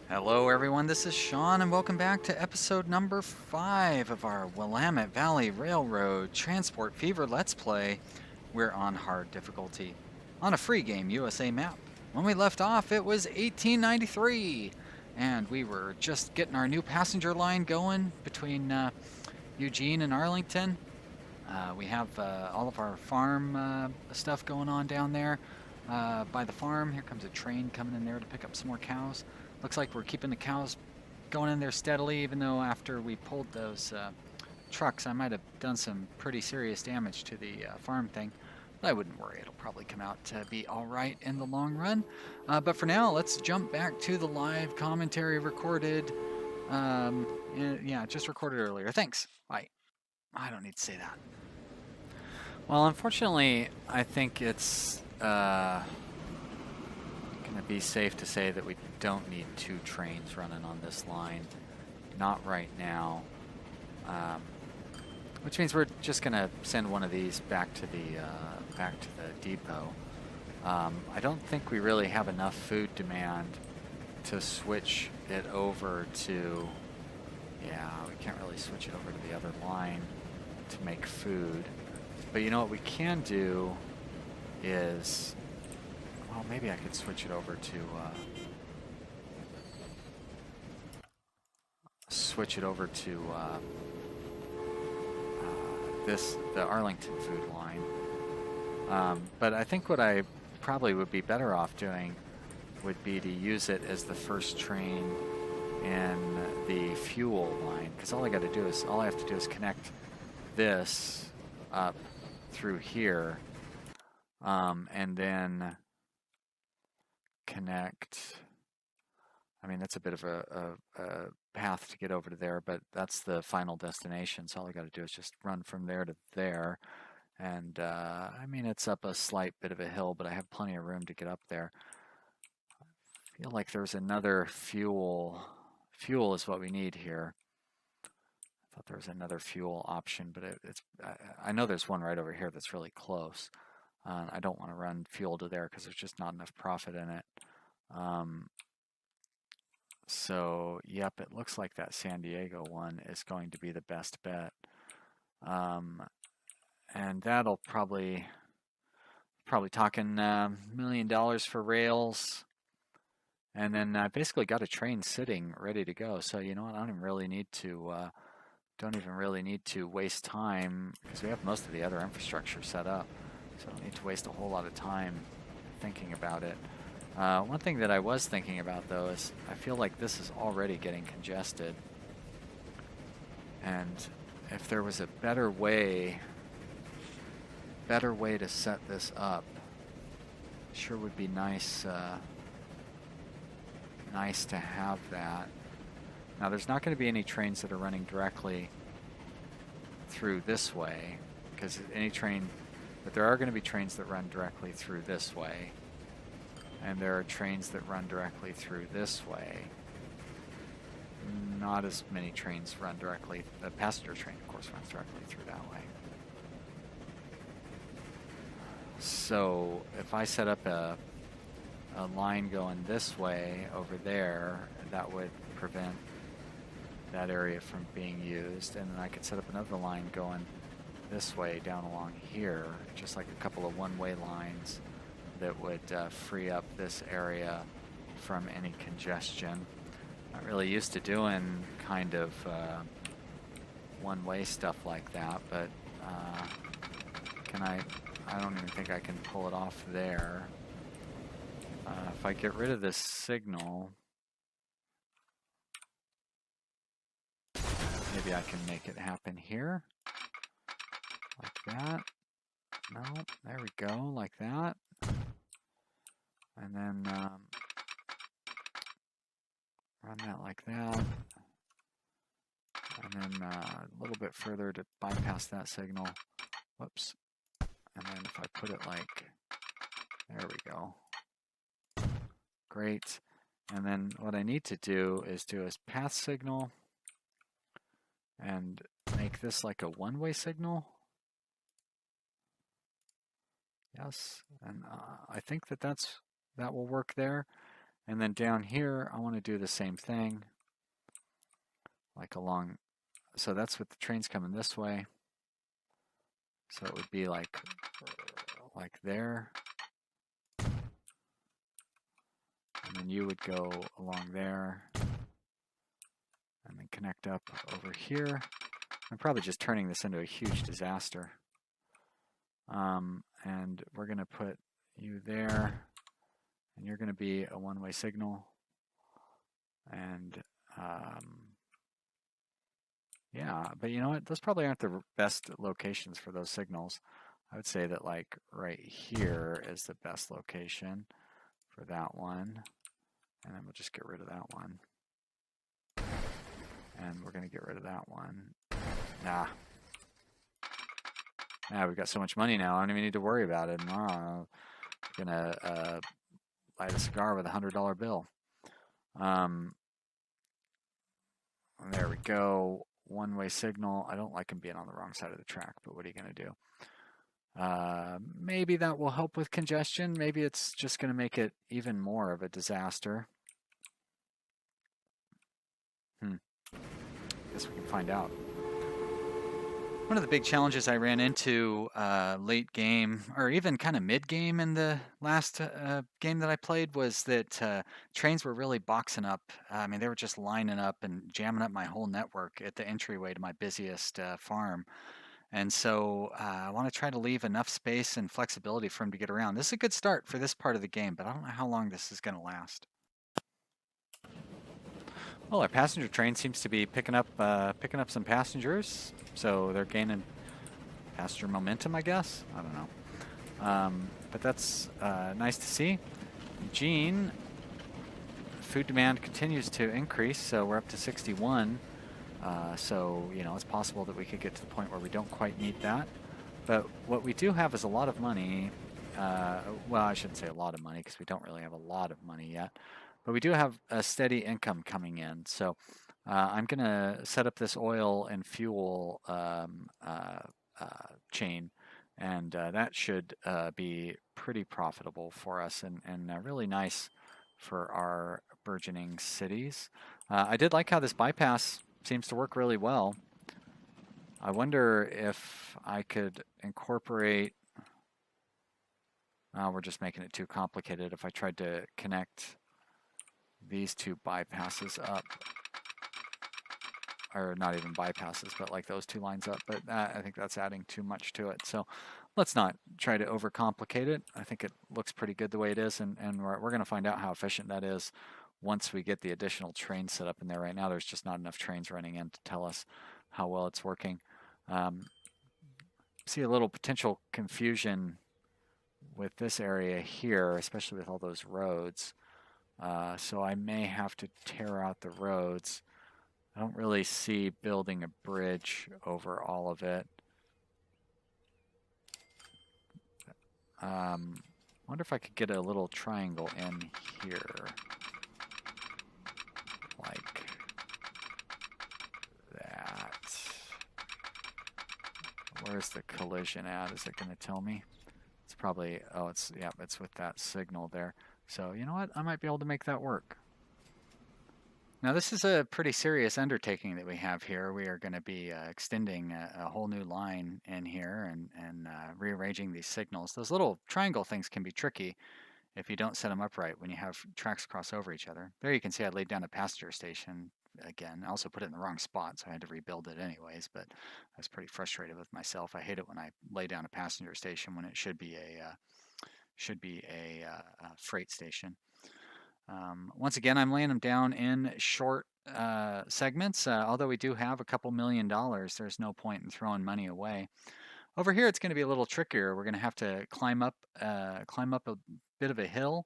Hello everyone, this is Sean and welcome back to episode number 5 of our Willamette Valley Railroad Transport Fever Let's Play. We're on hard difficulty, on a free game USA map. When we left off it was 1893, and we were just getting our new passenger line going between Eugene and Arlington. We have all of our farm stuff going on down there by the farm. Here comes a train coming in there to pick up some more cows. Looks like we're keeping the cows going in there steadily, even though after we pulled those trucks, I might have done some pretty serious damage to the farm thing. But I wouldn't worry, it'll probably come out to be all right in the long run. But for now, let's jump back to the live commentary recorded. Yeah, just recorded earlier. Thanks. Bye. I don't need to say that. Well, unfortunately, I think it's going to be safe to say that we don't need 2 trains running on this line. Not right now. Which means we're just going to send one of these back to the depot. I don't think we really have enough food demand to switch it over to... Yeah, we can't really switch it over to the other line to make food. But you know what we can do is... Well, maybe I could switch it over to... the Arlington food line. But I think what I probably would be better off doing would be to use it as the first train in the fuel line, because all I have to do is connect this up through here, and then connect. I mean, that's a bit of a path to get over to there, but that's the final destination. So all I got to do is just run from there to there. And I mean, it's up a slight bit of a hill, but I have plenty of room to get up there. I feel like there's another fuel. Fuel is what we need here. I thought there was another fuel option, but I know there's one right over here that's really close. I don't want to run fuel to there because there's just not enough profit in it. So, yep, it looks like that San Diego one is going to be the best bet. And that'll probably talking $1 million for rails. And then I basically got a train sitting ready to go. So, you know what, I don't even really need to waste time because we have most of the other infrastructure set up. So I don't need to waste a whole lot of time thinking about it. One thing that I was thinking about, though, is I feel like this is already getting congested. And if there was a better way to set this up, sure would be nice to have that. Now, there's not going to be any trains that are running directly through this way, because but there are going to be trains that run directly through this way. And there are trains that run directly through this way. Not as many trains run directly. The passenger train, of course, runs directly through that way. So if I set up a line going this way over there, that would prevent that area from being used. And then I could set up another line going this way down along here, just like a couple of one-way lines that would free up this area from any congestion. Not really used to doing kind of one-way stuff like that, but I don't even think I can pull it off there. If I get rid of this signal, maybe I can make it happen here, like that. No, there we go, like that. And then run that like that. And then a little bit further to bypass that signal. Whoops. And then if I put it like, there we go. Great. And then what I need to do is do a path signal and make this like a one-way signal. Yes, and I think that will work there. And then down here, I want to do the same thing, like along. So that's with the trains coming this way. So it would be like there. And then you would go along there and then connect up over here. I'm probably just turning this into a huge disaster. And we're going to put you there, and you're going to be a one-way signal. And yeah, but you know what? Those probably aren't the best locations for those signals. I would say that like right here is the best location for that one. And then we'll just get rid of that one. And we're going to get rid of that one. We've got so much money now, I don't even need to worry about it. I'm going to light a cigar with a $100 bill. There we go. One-way signal. I don't like him being on the wrong side of the track, but what are you going to do? Maybe that will help with congestion. Maybe it's just going to make it even more of a disaster. Guess we can find out. One of the big challenges I ran into late game, or even kind of mid-game in the last game that I played, was that trains were really boxing up. I mean, they were just lining up and jamming up my whole network at the entryway to my busiest farm. And so I want to try to leave enough space and flexibility for him to get around. This is a good start for this part of the game, but I don't know how long this is going to last. Well, our passenger train seems to be picking up some passengers, so they're gaining passenger momentum, I guess. I don't know, but that's nice to see. Eugene, food demand continues to increase, so we're up to 61. So you know, it's possible that we could get to the point where we don't quite meet that. But what we do have is a lot of money. Well, I shouldn't say a lot of money because we don't really have a lot of money yet. But we do have a steady income coming in. So I'm going to set up this oil and fuel chain. And that should be pretty profitable for us and really nice for our burgeoning cities. I did like how this bypass seems to work really well. I wonder if I could incorporate... we're just making it too complicated. If I tried to connect these two bypasses up, or not even bypasses, but like those two lines up, but I think that's adding too much to it. So let's not try to overcomplicate it. I think it looks pretty good the way it is, and we're going to find out how efficient that is once we get the additional trains set up in there. Right now there's just not enough trains running in to tell us how well it's working. See a little potential confusion with this area here, especially with all those roads. So I may have to tear out the roads. I don't really see building a bridge over all of it. Wonder if I could get a little triangle in here. Like that. Where's the collision at? Is it going to tell me? It's probably, oh, it's with that signal there. So, you know what? I might be able to make that work. Now, this is a pretty serious undertaking that we have here. We are going to be extending a whole new line in here and rearranging these signals. Those little triangle things can be tricky if you don't set them up right when you have tracks cross over each other. There you can see I laid down a passenger station again. I also put it in the wrong spot, so I had to rebuild it anyways, but I was pretty frustrated with myself. I hate it when I lay down a passenger station when it should be a freight station. Once again, I'm laying them down in short segments. Although we do have a couple $1 million, there's no point in throwing money away. Over here, it's going to be a little trickier. We're going to have to climb up a bit of a hill,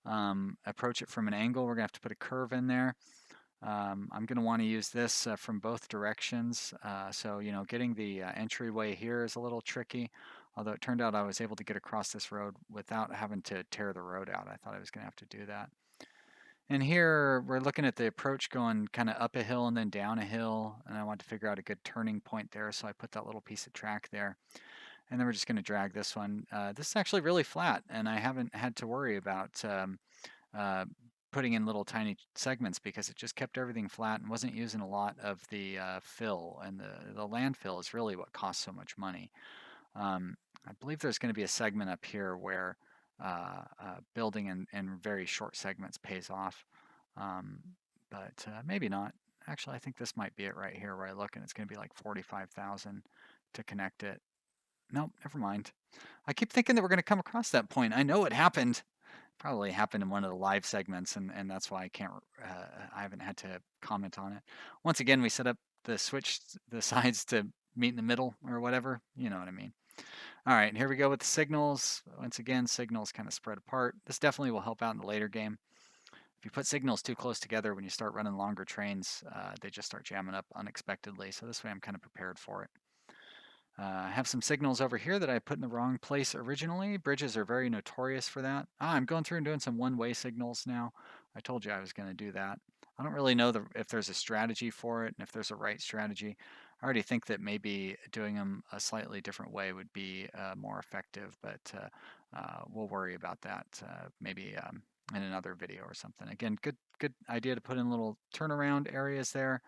approach it from an angle. We're going to have to put a curve in there. I'm going to want to use this from both directions. So, you know, getting the entryway here is a little tricky. Although it turned out I was able to get across this road without having to tear the road out. I thought I was going to have to do that. And here we're looking at the approach going kind of up a hill and then down a hill. And I wanted to figure out a good turning point there. So I put that little piece of track there. And then we're just going to drag this one. This is actually really flat, and I haven't had to worry about putting in little tiny segments because it just kept everything flat and wasn't using a lot of the fill. And the landfill is really what costs so much money. I believe there's going to be a segment up here where building in very short segments pays off, but maybe not. Actually, I think this might be it right here where I look, and it's going to be like 45,000 to connect it. Nope, never mind. I keep thinking that we're going to come across that point. I know it happened. Probably happened in one of the live segments, and that's why I haven't had to comment on it. Once again, we set up the sides to meet in the middle or whatever. You know what I mean. All right, here we go with the signals. Once again, signals kind of spread apart. This definitely will help out in the later game. If you put signals too close together when you start running longer trains, they just start jamming up unexpectedly. So this way I'm kind of prepared for it. I have some signals over here that I put in the wrong place originally. Bridges are very notorious for that. I'm going through and doing some one-way signals now. I told you I was going to do that. I don't really know if there's a strategy for it and if there's a right strategy. I already think that maybe doing them a slightly different way would be more effective, but we'll worry about that maybe in another video or something. Again, good idea to put in little turnaround areas there.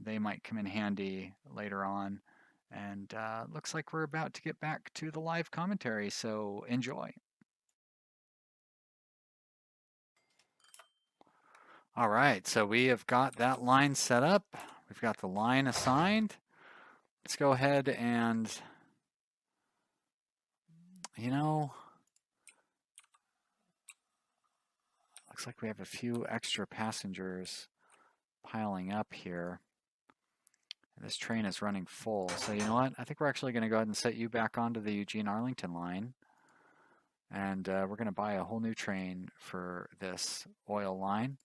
They might come in handy later on. And looks like we're about to get back to the live commentary, so enjoy. All right, so we have got that line set up. We've got the line assigned. Let's go ahead and, looks like we have a few extra passengers piling up here. This train is running full, so you know what? I think we're actually going to go ahead and set you back onto the Eugene-Arlington line. And we're going to buy a whole new train for this oil line.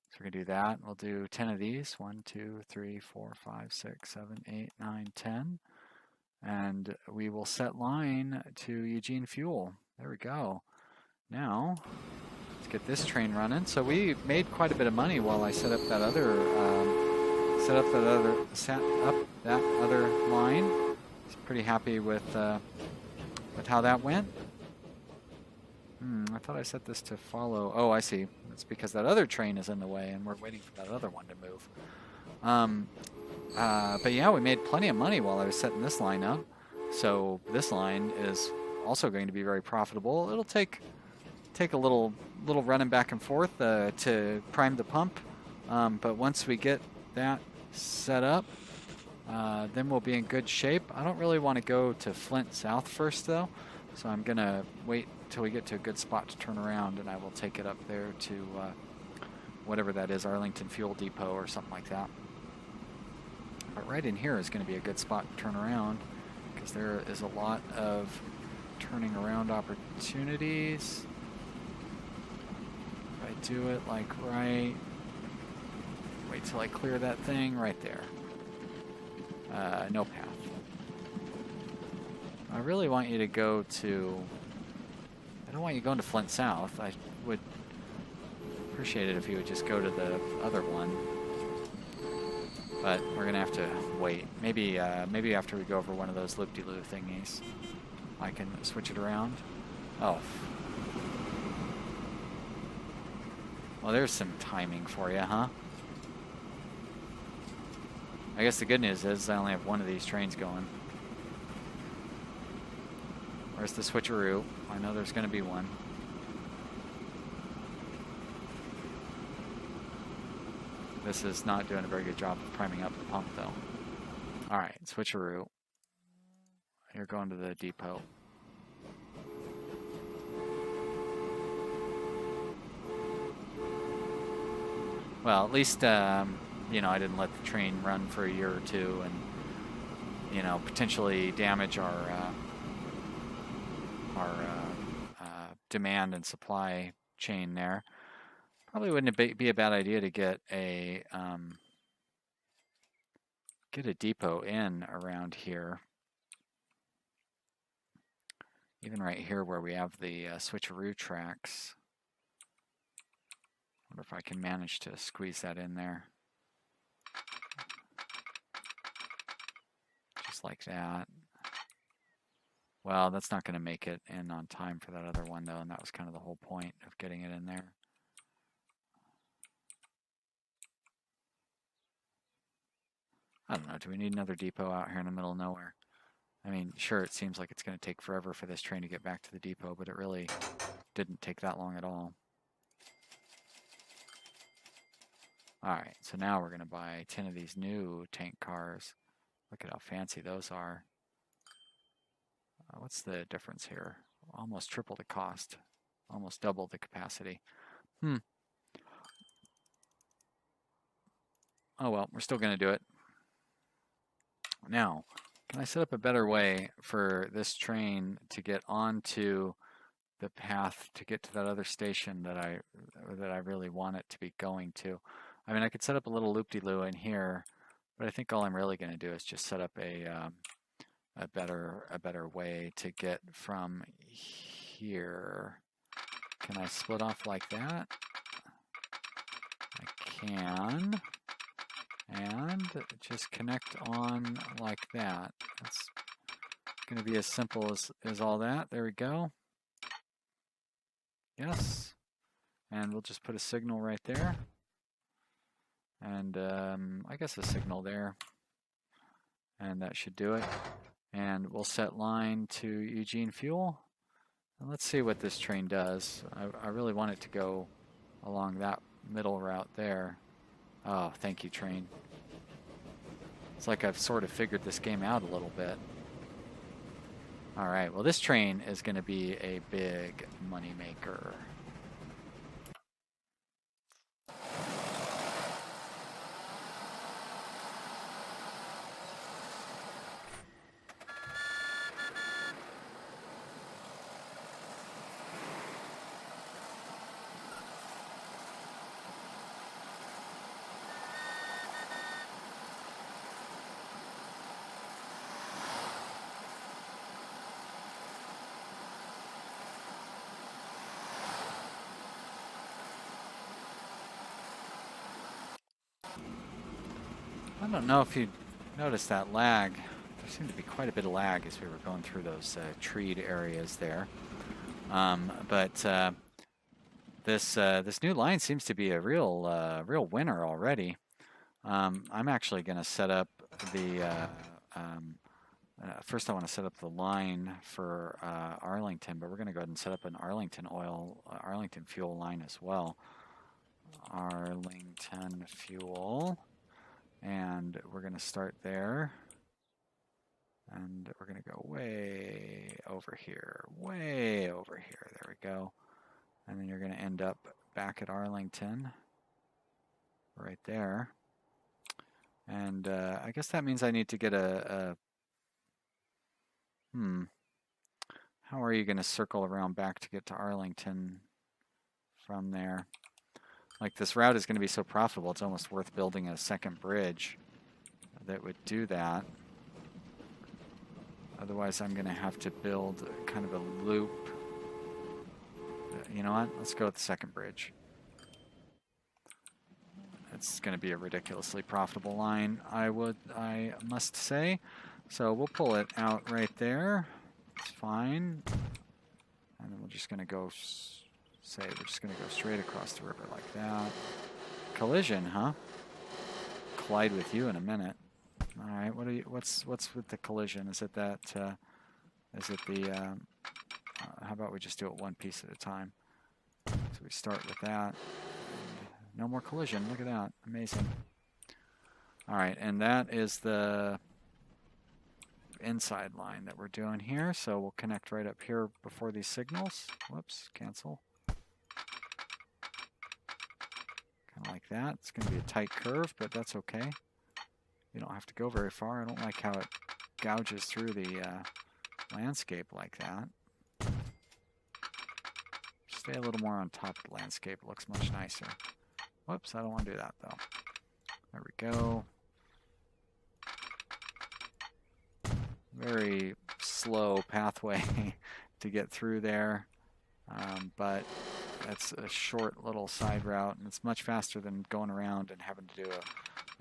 So we're going to do that. We'll do 10 of these. 1, 2, 3, 4, 5, 6, 7, 8, 9, 10. And we will set line to Eugene Fuel. There we go. Now, let's get this train running. So we made quite a bit of money while I set up that other line. I was pretty happy with how that went. I thought I set this to follow. Oh, I see. It's because that other train is in the way and we're waiting for that other one to move. But yeah, we made plenty of money while I was setting this line up. So this line is also going to be very profitable. It'll take a little running back and forth to prime the pump. But once we get that set up, then we'll be in good shape. I don't really want to go to Flint South first though. So I'm going to wait till we get to a good spot to turn around, and I will take it up there to whatever that is, Arlington Fuel Depot or something like that. But right in here is going to be a good spot to turn around because there is a lot of turning around opportunities. If I do it like right, wait till I clear that thing right there. No path. I really want you to go to, I don't want you going to Flint South. I would appreciate it if you would just go to the other one. But we're going to have to wait. Maybe after we go over one of those loop-de-loo thingies, I can switch it around. Oh. Well, there's some timing for you, huh? I guess the good news is I only have one of these trains going. Where's the switcheroo? I know there's going to be one. This is not doing a very good job of priming up the pump, though. All right, switcheroo. You're going to the depot. Well, at least, I didn't let the train run for a year or two and, potentially damage our demand and supply chain there. Probably wouldn't be a bad idea to get a depot in around here. Even right here where we have the switcheroo tracks. Wonder if I can manage to squeeze that in there. Just like that. Well, that's not going to make it in on time for that other one, though, and that was kind of the whole point of getting it in there. I don't know, do we need another depot out here in the middle of nowhere? I mean, sure, it seems like it's going to take forever for this train to get back to the depot, but it really didn't take that long at all. Alright, so now we're going to buy 10 of these new tank cars. Look at how fancy those are. What's the difference here? Almost triple the cost. Almost double the capacity. Oh well, we're still going to do it. Now, can I set up a better way for this train to get onto the path to get to that other station that I really want it to be going to? I mean, I could set up a little loop-de-loo in here, but I think all I'm really going to do is just set up a better way to get from here. Can I split off like that? I can. And just connect on like that. It's going to be as simple as all that. There we go. Yes. And we'll just put a signal right there. And I guess a signal there. And that should do it. And we'll set line to Eugene Fuel. And let's see what this train does. I really want it to go along that middle route there. Oh, thank you, train. It's like I've sort of figured this game out a little bit. All right, well, this train is going to be a big money maker. I don't know if you noticed that lag. There seemed to be quite a bit of lag as we were going through those treed areas there. This new line seems to be a real winner already. I'm actually going to set up the first I want to set up the line for Arlington, but we're going to go ahead and set up an Arlington fuel line as well. Arlington fuel. And we're going to start there. And we're going to go way over here. Way over here. There we go. And then you're going to end up back at Arlington. Right there. And I guess that means I need to get How are you going to circle around back to get to Arlington from there? Like, this route is going to be so profitable, it's almost worth building a second bridge that would do that. Otherwise, I'm going to have to build kind of a loop. You know what? Let's go with the second bridge. It's going to be a ridiculously profitable line, I must say. So we'll pull it out right there. It's fine. And then we're just going to go... we're just going to go straight across the river like that. Collision, huh? Collide with you in a minute. All right, what's with the collision? Is it that? Is it the? How about we just do it one piece at a time? So we start with that. And no more collision. Look at that, amazing. All right, and that is the inside line that we're doing here. So we'll connect right up here before these signals. Whoops, cancel. Like that. It's going to be a tight curve, but that's okay. You don't have to go very far. I don't like how it gouges through the landscape like that. Stay a little more on top of the landscape. It looks much nicer. Whoops, I don't want to do that though. There we go. Very slow pathway to get through there, but that's a short little side route, and it's much faster than going around and having to do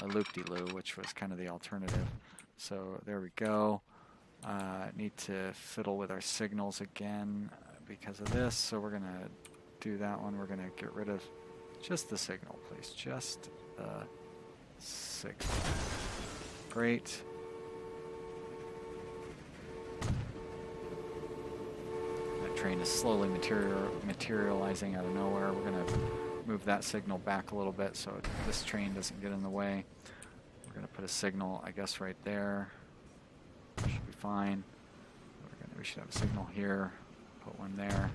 a loop-de-loo, which was kind of the alternative. So there we go. Need to fiddle with our signals again because of this, so we're going to do that one. We're going to get rid of just the signal, please. Just the signal. Great. That train is slowly materializing out of nowhere. We're going to move that signal back a little bit so this train doesn't get in the way. We're going to put a signal, I guess, right there. Should be fine. We should have a signal here. Put one there.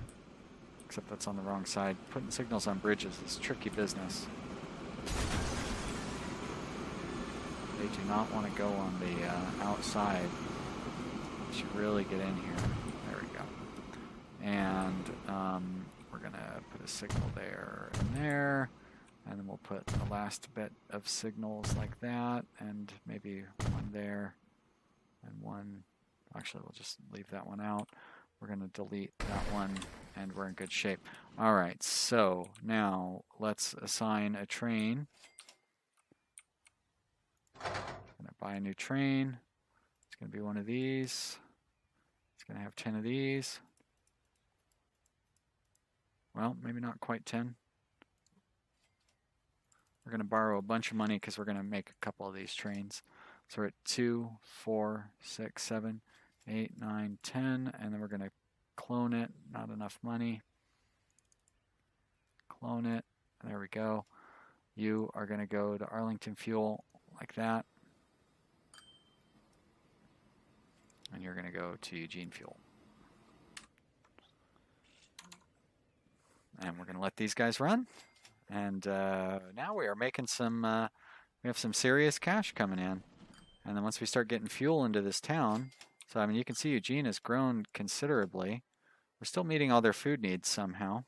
Except that's on the wrong side. Putting signals on bridges is tricky business. They do not want to go on the outside. We should really get in here. There we go. And we're going to put a signal there and there. And then we'll put the last bit of signals like that. And maybe one there. And one. Actually, we'll just leave that one out. We're going to delete that one. And we're in good shape. All right. So now let's assign a train. I'm going to buy a new train. It's going to be one of these. It's going to have 10 of these. Well, maybe not quite 10. We're going to borrow a bunch of money because we're going to make a couple of these trains. So we're at 2, 4, 6, 7, 8, 9, 10. And then we're going to clone it. Not enough money. Clone it. There we go. You are going to go to Arlington Fuel. Like that. And you're going to go to Eugene Fuel. And we're going to let these guys run. And now we are making some, we have some serious cash coming in. And then once we start getting fuel into this town, so I mean, you can see Eugene has grown considerably. We're still meeting all their food needs somehow.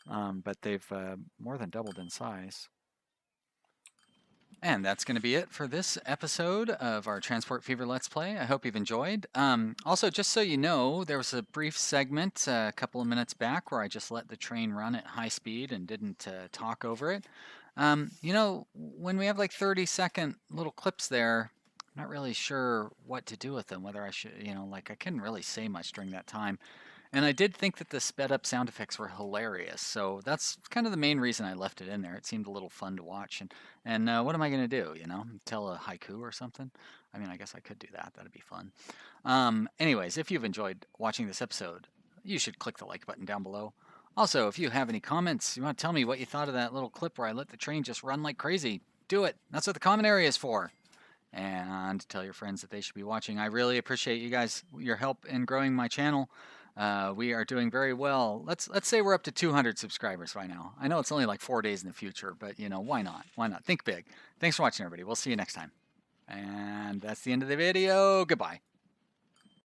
But they've more than doubled in size. And that's going to be it for this episode of our Transport Fever Let's Play. I hope you've enjoyed. Also, just so you know, there was a brief segment a couple of minutes back where I just let the train run at high speed and didn't talk over it. You know, when we have like 30-second little clips there, I'm not really sure what to do with them, whether I should, you know, like I couldn't really say much during that time. And I did think that the sped up sound effects were hilarious, so that's kind of the main reason I left it in there. It seemed a little fun to watch, and what am I going to do, you know, tell a haiku or something? I mean, I guess I could do that. That'd be fun. Anyways, if you've enjoyed watching this episode, you should click the like button down below. Also, if you have any comments, you want to tell me what you thought of that little clip where I let the train just run like crazy, do it. That's what the comment area is for. And tell your friends that they should be watching. I really appreciate you guys, your help in growing my channel. We are doing very well. Let's say we're up to 200 subscribers right now. I know it's only like 4 days in the future, but you know, why not? Why not? Think big. Thanks for watching, everybody. We'll see you next time. And that's the end of the video. Goodbye.